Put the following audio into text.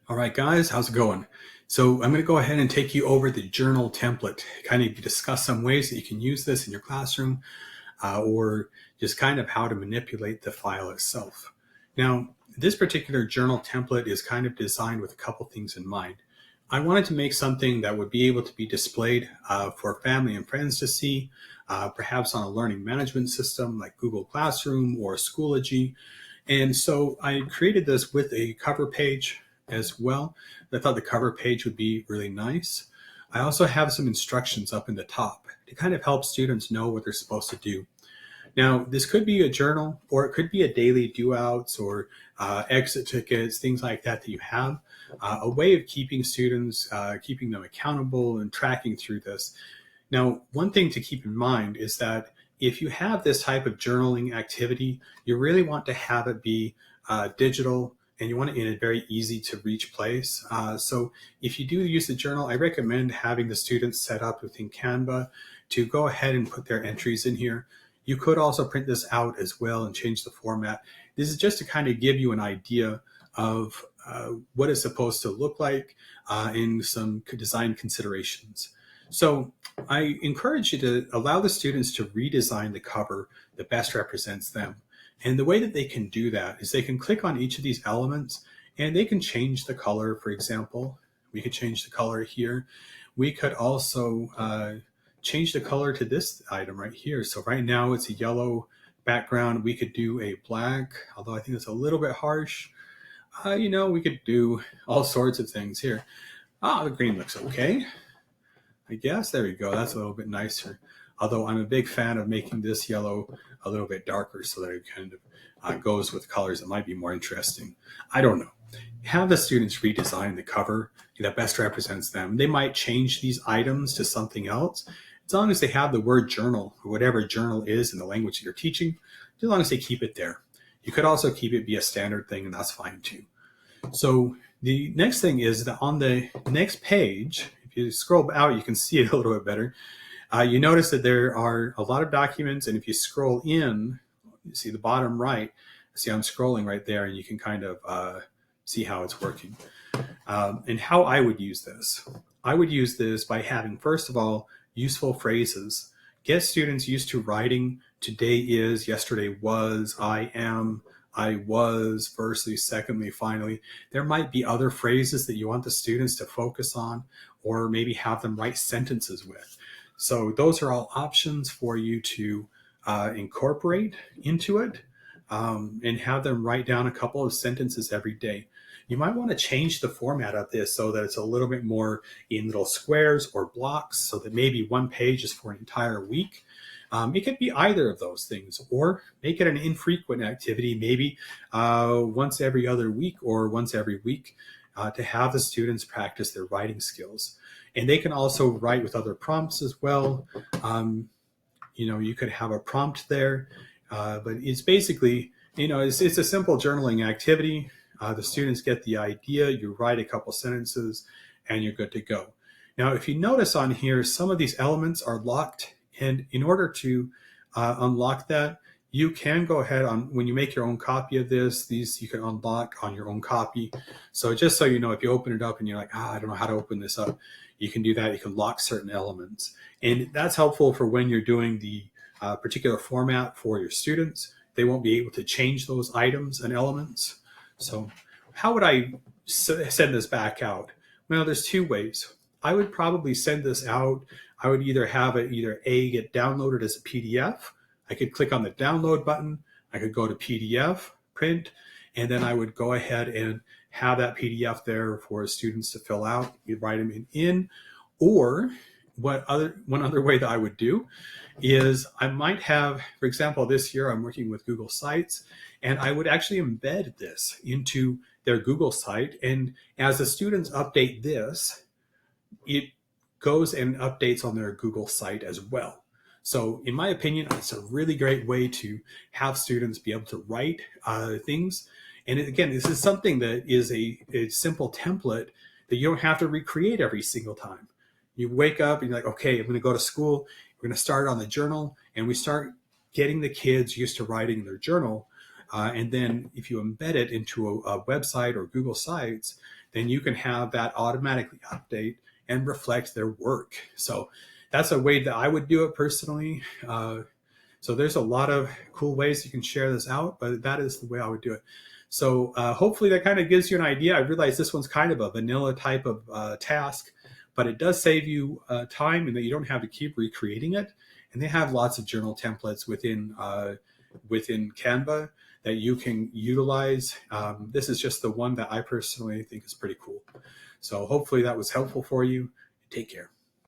All right, guys, how's it going? So I'm going to go ahead and take you over the journal template, kind of discuss some ways that you can use this in your classroom, or just kind of how to manipulate the file itself. Now, this particular journal template is kind of designed with a couple things in mind. I wanted to make something that would be able to be displayed for family and friends to see, perhaps on a learning management system like Google Classroom or Schoology. And so I created this with a cover page as well. I thought the cover page would be really nice. I also have some instructions up in the top to kind of help students know what they're supposed to do. Now, this could be a journal, or it could be a daily do outs or exit tickets, things like that that you have. A way of keeping students, keeping them accountable and tracking through this. Now, one thing to keep in mind is that if you have this type of journaling activity, you really want to have it be digital, and you want it in a very easy to reach place. So if you do use the journal, I recommend having the students set up within Canva to go ahead and put their entries in here. You could also print this out as well and change the format. This is just to kind of give you an idea of what it's supposed to look like in some design considerations. So I encourage you to allow the students to redesign the cover that best represents them. And the way that they can do that is they can click on each of these elements and they can change the color. For example, we could change the color here. We could also change the color to this item right here. So right now it's a yellow background. We could do a black, although I think it's a little bit harsh. We could do all sorts of things here. The green looks okay. I guess there we go. That's a little bit nicer. Although I'm a big fan of making this yellow a little bit darker so that it kind of goes with colors that might be more interesting. I don't know. Have the students redesign the cover that best represents them. They might change these items to something else. As long as they have the word journal, or whatever journal is in the language that you're teaching, as long as they keep it there. You could also keep it be a standard thing, and that's fine too. So the next thing is that on the next page, if you scroll out, you can see it a little bit better. You notice that there are a lot of documents, and if you scroll in, you see the bottom right, see I'm scrolling right there, and you can kind of see how it's working. And how I would use this. I would use this by having, first of all, useful phrases. Get students used to writing today is, yesterday was, I am, I was, firstly, secondly, finally. There might be other phrases that you want the students to focus on, or maybe have them write sentences with. So those are all options for you to incorporate into it, and have them write down a couple of sentences every day. You might want to change the format of this so that it's a little bit more in little squares or blocks, so that maybe one page is for an entire week. It could be either of those things, or make it an infrequent activity, maybe once every other week or once every week, to have the students practice their writing skills. And they can also write with other prompts as well. You could have a prompt there, but it's basically, it's a simple journaling activity. The students get the idea, you write a couple sentences, and you're good to go. Now, if you notice on here, some of these elements are locked, and in order to unlock that, you can go ahead on, when you make your own copy of this, these you can unlock on your own copy. So just so you know, if you open it up and you're like, I don't know how to open this up, you can do that. You can lock certain elements. And that's helpful for when you're doing the particular format for your students. They won't be able to change those items and elements. So how would I send this back out? Well, there's two ways. I would probably send this out. I would either have it get downloaded as a PDF. I could click on the download button. I could go to PDF, print, and then I would go ahead and have that PDF there for students to fill out. You'd write them in. Or one other way that I would do is I might have, for example, this year I'm working with Google Sites, and I would actually embed this into their Google site. And as the students update this, it goes and updates on their Google site as well. So in my opinion, it's a really great way to have students be able to write things. And again, this is something that is a simple template that you don't have to recreate every single time. You wake up and you're like, okay, I'm going to go to school. We're going to start on the journal, and we start getting the kids used to writing in their journal. And then if you embed it into a website or Google Sites, then you can have that automatically update and reflect their work. So that's a way that I would do it personally. So there's a lot of cool ways you can share this out, but that is the way I would do it. So hopefully that kind of gives you an idea. I realize this one's kind of a vanilla type of task, but it does save you time and that you don't have to keep recreating it. And they have lots of journal templates within Canva that you can utilize. This is just the one that I personally think is pretty cool. So hopefully that was helpful for you. Take care.